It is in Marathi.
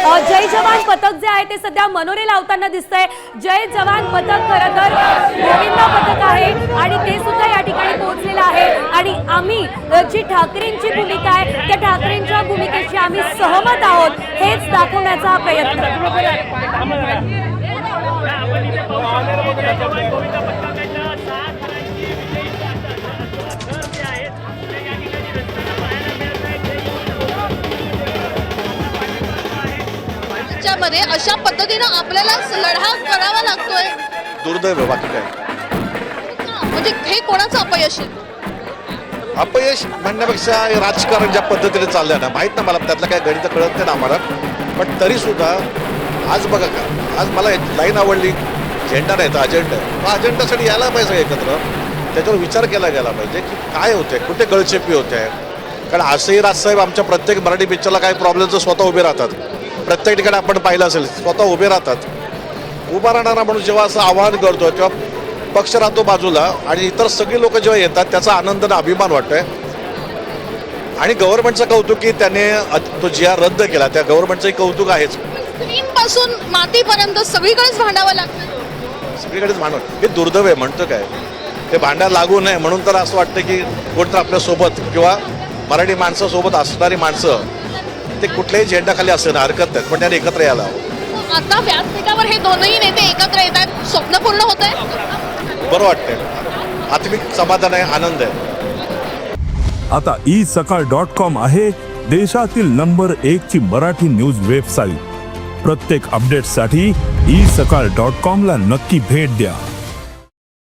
जय जवान पथक जे आहे ते सध्या मनोरे लावताना दिसतंय। जय जवान पथक खरं तर गोविंदा पथक आहे आणि ते सुद्धा या ठिकाणी पोहोचलेलं आहे आणि आम्ही जी ठाकरेंची भूमिका आहे त्या ठाकरेंच्या भूमिकेशी आम्ही सहमत आहोत हेच दाखवण्याचा हा प्रयत्न। मध्ये अशा पद्धतीने आपल्याला लढा करावा लागतोय। दुर्दैव बाकी काय म्हणजे हे कोणाचं अपयश आहे? अपयश म्हणण्यापेक्षा राजकारण ज्या पद्धतीने चाललंय ना, माहित ना मला त्यातलं काय गणित कळत नाही ना आम्हाला, पण तरी सुद्धा आज बघा का, आज मला लाईन आवडली, झेंडा नाही तर अजेंडा आहे, मग अजेंडासाठी यायला पाहिजे एकत्र, त्याच्यावर विचार केला गेला पाहिजे की काय होते, कुठे गळचेपी होते। कारण असंही राजसाहेब आमच्या प्रत्येक मराठी पिक्चरला काय प्रॉब्लेमचं स्वतः उभे राहतात, प्रत्येक ठिकाणी आपण पाहिलं असेल स्वतः उभे राहतात। उभा राहणारा म्हणून जेव्हा असं आवाहन करतो तेव्हा पक्ष राहतो बाजूला आणि इतर सगळी लोक जेव्हा येतात त्याचा आनंद आणि अभिमान वाटतोय। आणि गव्हर्नमेंटचं कौतुक की त्याने तो GR रद्द केला, त्या गव्हर्नमेंटचंही कौतुक आहेच। पासून मातीपर्यंत सगळीकडेच भांडावं लागतं, सगळीकडेच भांडण, हे दुर्दैव आहे म्हणतो काय, ते भांड्याला लागू नये म्हणून तर असं वाटतं की कोणतं आपल्यासोबत किंवा मराठी माणसासोबत असणारी माणसं ते कुठल्याही झेंडाखाली असणं हरकत नाही, पण त्याने एकत्र यायला हवं। आता व्यासपीठावर हे दोनही नेते एकत्र येत आहेत, स्वप्न पूर्ण होत आहे, बरं वाटतंय, आत्मिक समाधान आहे, आनंद आहे। आता isakal.com आहे देशातील नंबर 1 ची मराठी न्यूज वेबसाईट। प्रत्येक अपडेटसाठी isakal.com ला नक्की भेट द्या।